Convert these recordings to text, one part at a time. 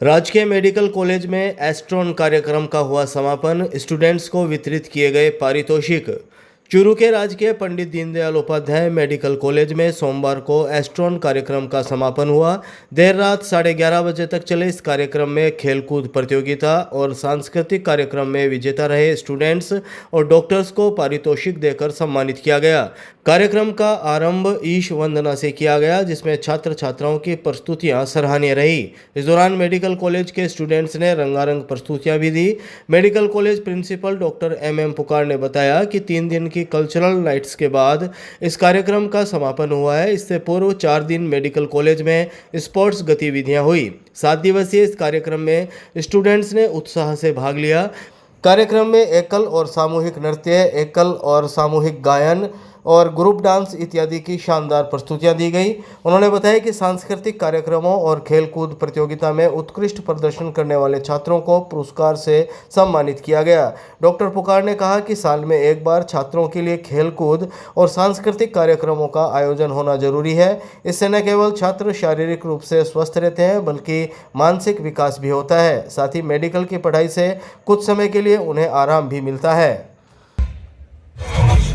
राजकीय medical college में एस्ट्रॉन कार्यक्रम का हुआ समापन। स्टूडेंट्स को वितरित किए गए पारितोषिक। चूरू के राजकीय पंडित दीनदयाल उपाध्याय मेडिकल कॉलेज में सोमवार को एस्ट्रॉन कार्यक्रम का समापन हुआ। देर रात 11:30 बजे तक चले इस कार्यक्रम में खेलकूद प्रतियोगिता और सांस्कृतिक कार्यक्रम में विजेता रहे स्टूडेंट्स और डॉक्टर्स को पारितोषिक देकर सम्मानित किया गया। कार्यक्रम का आरंभ ईश वंदना से किया गया, जिसमें छात्र छात्राओं की प्रस्तुतियां सराहनीय रही। इस दौरान मेडिकल कॉलेज के स्टूडेंट्स ने रंगारंग प्रस्तुतियां भी दी। Medical college principal doctor M Pukar ने बताया कि 3 दिन की कल्चरल नाइट्स के बाद इस कार्यक्रम का समापन हुआ है। इससे पूर्व 4 दिन मेडिकल कॉलेज में स्पोर्ट्स गतिविधियां हुई। 7 दिवसीय इस कार्यक्रम में स्टूडेंट्स ने उत्साह से भाग लिया। कार्यक्रम में एकल और सामूहिक नृत्य, एकल और सामूहिक गायन और ग्रुप डांस इत्यादि की शानदार प्रस्तुतियां दी गई। उन्होंने बताया कि सांस्कृतिक कार्यक्रमों और खेलकूद प्रतियोगिता में उत्कृष्ट प्रदर्शन करने वाले छात्रों को पुरस्कार से सम्मानित किया गया। डॉक्टर पुकार ने कहा कि साल में एक बार छात्रों के लिए खेलकूद और सांस्कृतिक कार्यक्रमों का आयोजन होना जरूरी है। इससे न केवल छात्र शारीरिक रूप से स्वस्थ रहते हैं बल्कि मानसिक विकास भी होता है। साथ ही मेडिकल की पढ़ाई से कुछ समय के लिए उन्हें आराम भी मिलता है।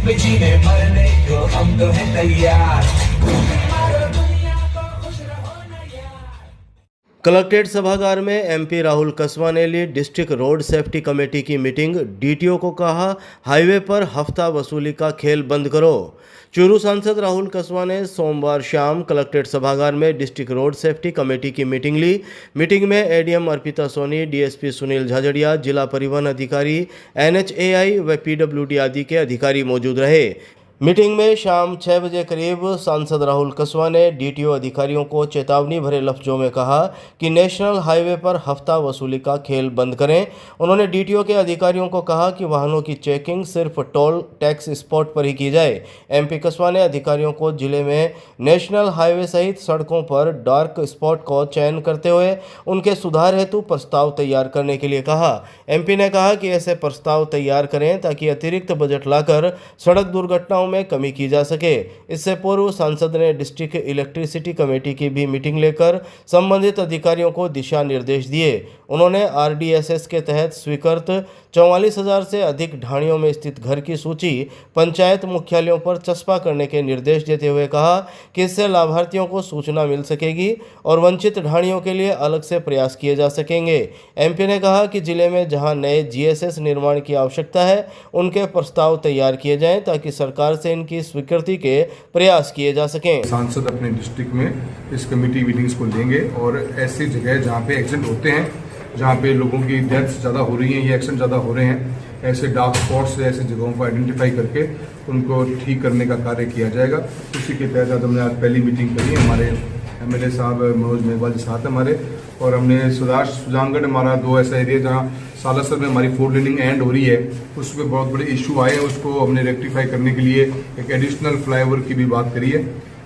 जीने मरने को हम तो हैं तैयार। कलेक्ट्रेट सभागार में एमपी राहुल कसवा ने ली डिस्ट्रिक्ट रोड सेफ्टी कमेटी की मीटिंग। डीटीओ को कहा, हाईवे पर हफ्ता वसूली का खेल बंद करो। चूरू सांसद राहुल कसवा ने सोमवार शाम कलेक्ट्रेट सभागार में डिस्ट्रिक्ट रोड सेफ्टी कमेटी की मीटिंग ली। मीटिंग में एडीएम अर्पिता सोनी, डीएसपी सुनील झाझड़िया, जिला परिवहन अधिकारी, एनएचएआई व पीडब्ल्यूडी आदि के अधिकारी मौजूद रहे। मीटिंग में शाम 6 बजे करीब सांसद राहुल कसवा ने डीटीओ अधिकारियों को चेतावनी भरे लफ्जों में कहा कि नेशनल हाईवे पर हफ्ता वसूली का खेल बंद करें। उन्होंने डीटीओ के अधिकारियों को कहा कि वाहनों की चेकिंग सिर्फ टोल टैक्स स्पॉट पर ही की जाए। एमपी कसवा ने अधिकारियों को जिले में नेशनल हाईवे सहित सड़कों पर डार्क स्पॉट को चयन करते हुए उनके सुधार हेतु प्रस्ताव तैयार करने के लिए कहा। एमपी ने कहा कि ऐसे प्रस्ताव तैयार करें ताकि अतिरिक्त बजट लाकर सड़क दुर्घटनाओं में कमी की जा सके। इससे पूर्व सांसद ने डिस्ट्रिक्ट इलेक्ट्रिसिटी कमेटी की भी मीटिंग लेकर संबंधित अधिकारियों को दिशा निर्देश दिए। उन्होंने आरडीएसएस के तहत स्वीकृत 44,000 से अधिक ढाणियों में स्थित घर की सूची पंचायत मुख्यालयों पर चस्पा करने के निर्देश देते हुए कहा कि इससे लाभार्थियों को सूचना मिल सकेगी और वंचित ढाणियों के लिए अलग से प्रयास किए जा सकेंगे। एमपी ने कहा कि जिले में जहां नए जीएसएस निर्माण की आवश्यकता है उनके प्रस्ताव तैयार किए जाएं ताकि सरकार से इनकी स्वीकृति के प्रयास किए जा सकें। सांसद अपने डिस्ट्रिक्ट में इस कमेटी मीटिंग्स को लेंगे और ऐसी जगह जहाँ पे एक्सीडेंट होते हैं, जहाँ पे लोगों की डेथ्स ज़्यादा हो रही हैं या एक्सीडेंट ज़्यादा हो रहे हैं, ऐसे डार्क स्पॉट्स ऐसी जगहों को आइडेंटिफाई करके उनको ठीक करने का कार्य किया जाएगा। उसी के तहत हमने आज पहली मीटिंग करी। हमारे एमएलए साहब मनोज मेघवाल जी साथ हमारे, और हमने सुजानगढ़ हमारा 2 ऐसा एरिया जहाँ सालासर में हमारी 4 लेनिंग एंड हो रही है, उसमें बहुत बड़े इशू आए हैं, उसको हमने रेक्टिफाई करने के लिए एक एडिशनल फ्लाईओवर की भी बात करी है।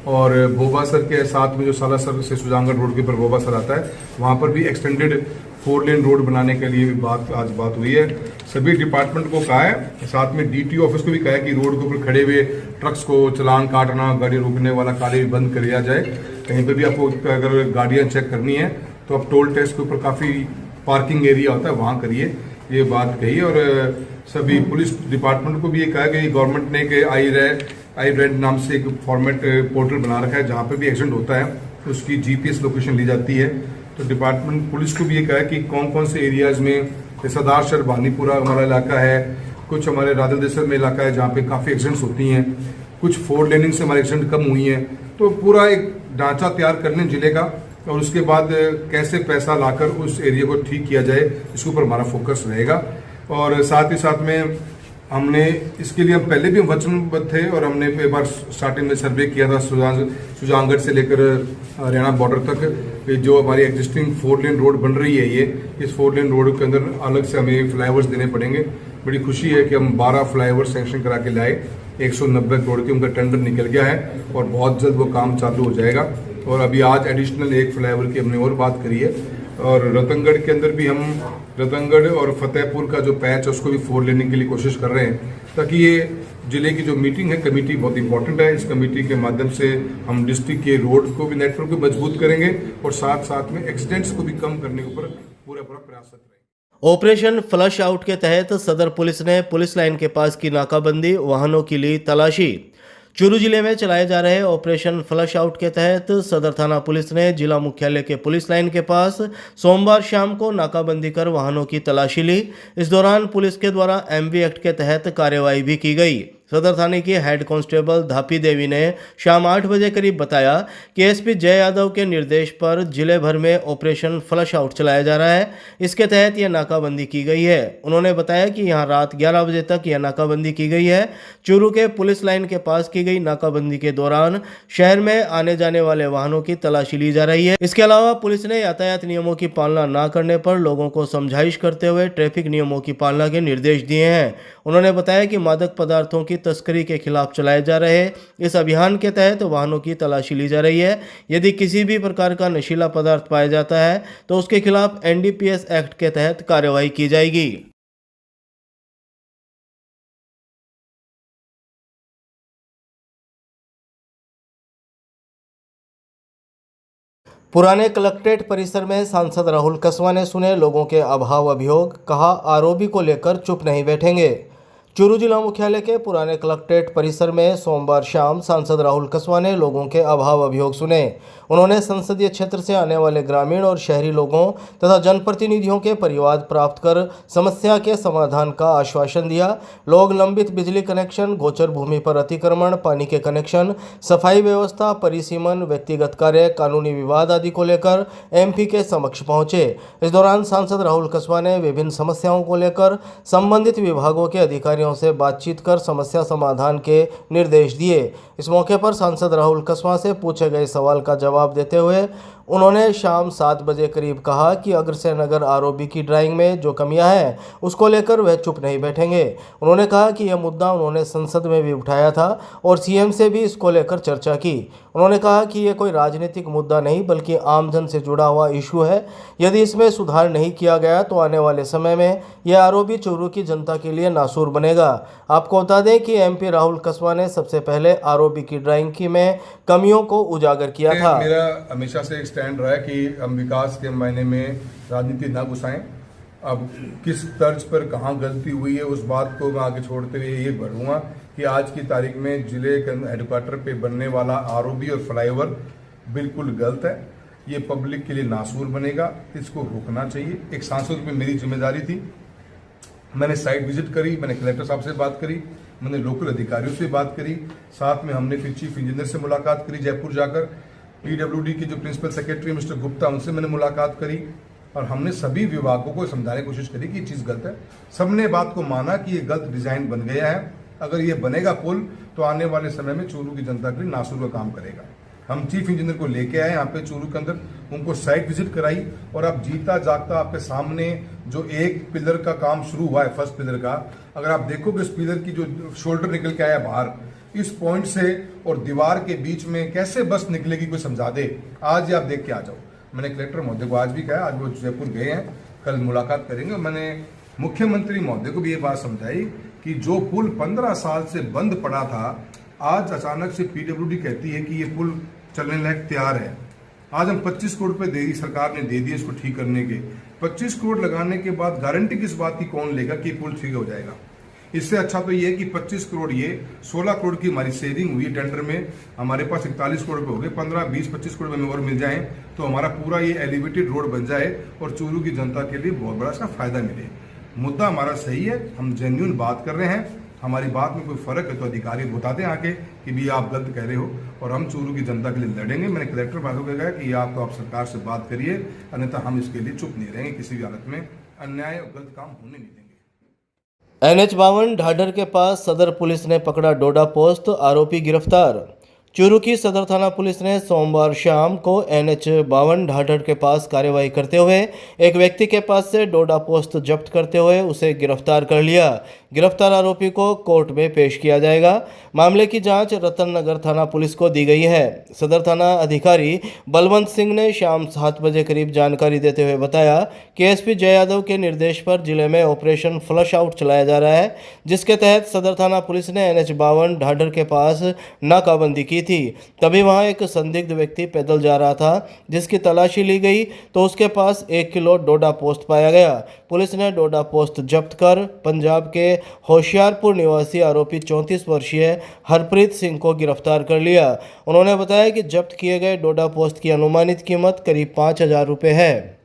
और बोबासर के साथ में जो सालासर से सुजानगढ़ रोड के ऊपर बोबासर आता है, वहाँ पर भी एक्सटेंडेड 4 लेन रोड बनाने के लिए भी आज बात हुई है। सभी डिपार्टमेंट को कहा है, साथ में डीटीओ ऑफिस को भी कहा है कि रोड के ऊपर खड़े हुए ट्रक्स को चलान काटना, गाड़ी रोकने वाला कार्य भी बंद कर दिया जाए। कहीं पर भी आपको अगर गाड़ियाँ चेक करनी है तो आप टोल टैक्स के ऊपर काफ़ी पार्किंग एरिया होता है, वहाँ करिए, ये बात कही। और सभी पुलिस डिपार्टमेंट को भी ये कहा कि गवर्नमेंट ने कि आई रेड नाम से एक फॉर्मेट पोर्टल बना रखा है, जहाँ पे भी एक्सीडेंट होता है उसकी जीपीएस लोकेशन ली जाती है। तो डिपार्टमेंट पुलिस को भी ये कहा है कि कौन कौन से एरियाज में, सदारशर बानीपुरा हमारा इलाका है, कुछ हमारे राधलदेसर में इलाका है जहाँ पे काफ़ी एक्सीडेंट्स होती हैं, कुछ 4 लेनिंग से हमारे एक्सीडेंट कम हुई हैं। तो पूरा एक ढांचा तैयार कर लें जिले का, और उसके बाद कैसे पैसा लाकर उस एरिया को ठीक किया जाए, इसके ऊपर हमारा फोकस रहेगा। और साथ ही साथ में हमने इसके लिए हम पहले भी वचनबद्ध थे, और हमने एक बार स्टार्टिंग में सर्वे किया था सुजानगढ़ से लेकर हरियाणा बॉर्डर तक। जो हमारी एग्जिस्टिंग 4 लेन रोड बन रही है, इस 4 लेन रोड के अंदर अलग से हमें फ्लाईओवर्स देने पड़ेंगे। बड़ी खुशी है कि हम 12 फ्लाईओवर सैंक्शन करा के लाए। 190 करोड़ की उनका टेंडर निकल गया है और बहुत जल्द वो काम चालू हो जाएगा। और अभी आज एडिशनल 1 फ्लाईओवर की हमने और बात करी है। और रतनगढ़ के अंदर भी हम रतनगढ़ और फतेहपुर का जो पैच है उसको भी 4 लेने के लिए कोशिश कर रहे हैं, ताकि ये जिले की जो मीटिंग है, कमेटी बहुत इंपॉर्टेंट है। इस कमेटी के माध्यम से हम डिस्ट्रिक्ट के रोड को भी, नेटवर्क को मजबूत करेंगे और साथ साथ में एक्सीडेंट्स को भी कम करने के ऊपर पूरा प्रयासरत रहेंगे। ऑपरेशन फ्लश आउट के तहत सदर पुलिस ने पुलिस लाइन के पास की नाकाबंदी, वाहनों की ली तलाशी। चूरू जिले में चलाए जा रहे ऑपरेशन फ्लश आउट के तहत सदर थाना पुलिस ने जिला मुख्यालय के पुलिस लाइन के पास सोमवार शाम को नाकाबंदी कर वाहनों की तलाशी ली। इस दौरान पुलिस के द्वारा एमवी एक्ट के तहत कार्रवाई भी की गई। सदर थाने की हेड कांस्टेबल धापी देवी ने शाम 8 बजे करीब बताया कि एसपी जय यादव के निर्देश पर जिले भर में ऑपरेशन फ्लश आउट चलाया जा रहा है। इसके तहत यह नाकाबंदी की गई है। उन्होंने बताया कि यहां रात 11 बजे तक यह नाकाबंदी की गई है। चूरू के पुलिस लाइन के पास की गई नाकाबंदी के दौरान शहर में आने जाने वाले वाहनों की तलाशी ली जा रही है। इसके अलावा पुलिस ने यातायात नियमों की पालना न करने पर लोगों को समझाइश करते हुए ट्रैफिक नियमों की पालना के निर्देश दिए हैं। उन्होंने बताया कि मादक पदार्थों की तस्करी के खिलाफ चलाए जा रहे इस अभियान के तहत वाहनों की तलाशी ली जा रही है। यदि किसी भी प्रकार का नशीला पदार्थ पाया जाता है तो उसके खिलाफ एनडीपीएस एक्ट के तहत कार्रवाई की जाएगी। पुराने कलेक्ट्रेट परिसर में सांसद राहुल कसवा ने सुने लोगों के अभाव अभियोग, कहा आरओबी को लेकर चुप नहीं बैठेंगे। चूरू जिला मुख्यालय के पुराने कलेक्ट्रेट परिसर में सोमवार शाम सांसद राहुल कसवा ने लोगों के अभाव अभियोग सुने। उन्होंने संसदीय क्षेत्र से आने वाले ग्रामीण और शहरी लोगों तथा जनप्रतिनिधियों के परिवाद प्राप्त कर समस्या के समाधान का आश्वासन दिया। लोग लंबित बिजली कनेक्शन, गोचर भूमि पर अतिक्रमण, पानी के कनेक्शन, सफाई व्यवस्था, परिसीमन, व्यक्तिगत कार्य, कानूनी विवाद आदि को लेकर एमपी के समक्ष पहुंचे। इस दौरान सांसद राहुल कसवा ने विभिन्न समस्याओं को लेकर संबंधित विभागों के अधिकारियों से बातचीत कर समस्या समाधान के निर्देश दिए। इस मौके पर सांसद राहुल कसवा से पूछे गए सवाल का जवाब देते हुए उन्होंने शाम 7 बजे करीब कहा कि अग्रसेन नगर आरओबी की ड्राइंग में जो कमियां हैं उसको लेकर वह चुप नहीं बैठेंगे। उन्होंने कहा कि यह मुद्दा उन्होंने संसद में भी उठाया था और सीएम से भी इसको लेकर चर्चा की। उन्होंने कहा कि यह कोई राजनीतिक मुद्दा नहीं बल्कि आमजन से जुड़ा हुआ इशू है। यदि इसमें सुधार नहीं किया गया तो आने वाले समय में यह आरओबी चूरू की जनता के लिए नासूर बनेगा। आपको बता दें कि एमपी राहुल कसवा ने सबसे पहले आरओबी की ड्राइंग की में कमियों को उजागर किया था। मेरा हमेशा से स्टैंड रहा है कि हम विकास के मायने में राजनीति ना घुसाएं। अब किस तर्ज पर कहाँ गलती हुई है उस बात को मैं आगे छोड़ते हुए ये बढ़ूंगा कि आज की तारीख में जिले के हेडक्वार्टर पे बनने वाला आरओबी और फ्लाईओवर बिल्कुल गलत है। ये पब्लिक के लिए नासूर बनेगा, इसको रोकना चाहिए। एक सांसद पे मेरी जिम्मेदारी थी, मैंने साइट विजिट करी, मैंने कलेक्टर साहब से बात करी, मैंने लोकल अधिकारियों से बात करी, साथ में हमने फिर चीफ इंजीनियर से मुलाकात करी जयपुर जाकर, पीडब्ल्यूडी के जो प्रिंसिपल सेक्रेटरी मिस्टर गुप्ता उनसे मैंने मुलाकात करी और हमने सभी विभागों को समझाने की कोशिश करी कि ये चीज़ गलत है। सबने बात को माना कि ये गलत डिजाइन बन गया है। अगर ये बनेगा पुल तो आने वाले समय में चूरू की जनता के लिए नासूर का काम करेगा। हम चीफ इंजीनियर को लेके आए यहाँ पे चूरू के अंदर, उनको साइट विजिट कराई और अब जीता जागता आपके सामने जो एक पिलर का काम शुरू हुआ है, फर्स्ट पिलर का, अगर आप देखोगे इस पिलर की जो शोल्डर निकल के आया बाहर, इस पॉइंट से और दीवार के बीच में कैसे बस निकलेगी कोई समझा दे। आज ही आप देख के आ जाओ। मैंने कलेक्टर महोदय को आज भी कहा, आज वो जयपुर गए हैं, कल मुलाकात करेंगे। मैंने मुख्यमंत्री महोदय को भी ये बात समझाई कि जो पुल 15 साल से बंद पड़ा था, आज अचानक से पीडब्ल्यूडी कहती है कि ये पुल चलने लायक तैयार है। आज हम 25 करोड़ रुपए सरकार ने दे दिए इसको ठीक करने के। 25 करोड़ लगाने के बाद गारंटी किस बात की कौन लेगा कि पुल ठीक हो जाएगा। इससे अच्छा तो ये है कि 25 करोड़ ये 16 करोड़ की हमारी सेविंग हुई टेंडर में, हमारे पास 41 करोड़ रुपए हो गए, 15, 20, 25 करोड़ में और मिल जाए तो हमारा पूरा ये एलिवेटेड रोड बन जाए और चूरू की जनता के लिए बहुत बड़ा सा फायदा मिले। मुद्दा हमारा सही है, हम जेन्युइन बात कर रहे हैं। हमारी बात में कोई फर्क है तो अधिकारी बता दें आके कि भी आप गलत कह रहे हो और हम चूरू की जनता के लिए लड़ेंगे। मैंने कलेक्टर बाबू को कहा कि आप सरकार से बात करिए, अन्यथा हम इसके लिए चुप नहीं रहेंगे। किसी भी हालत में अन्याय और गलत काम होने नहीं देंगे। NH 52 ढाढर के पास सदर पुलिस ने पकड़ा डोडा पोस्ट, आरोपी गिरफ्तार। चूरू की सदर थाना पुलिस ने सोमवार शाम को NH 52 ढाढर के पास कार्यवाही करते हुए एक व्यक्ति के पास से डोडा पोस्ट जब्त करते हुए उसे गिरफ्तार कर लिया। गिरफ्तार आरोपी को कोर्ट में पेश किया जाएगा। मामले की जांच रतन नगर थाना पुलिस को दी गई है। सदर थाना अधिकारी बलवंत सिंह ने शाम 7 बजे करीब जानकारी देते हुए बताया कि SP जय यादव के निर्देश पर जिले में ऑपरेशन फ्लश आउट चलाया जा रहा है, जिसके तहत सदर थाना पुलिस ने NH 52 ढाढर के पास नाकाबंदी की थी। तभी वहां एक संदिग्ध व्यक्ति पैदल जा रहा था, जिसकी तलाशी ली गई तो उसके पास 1 किलो डोडा पोस्ट पाया गया। पुलिस ने डोडा पोस्ट जब्त कर पंजाब के होशियारपुर निवासी आरोपी 34 वर्षीय हरप्रीत सिंह को गिरफ्तार कर लिया। उन्होंने बताया कि जब्त किए गए डोडा पोस्ट की अनुमानित कीमत करीब 5,000 रुपये है।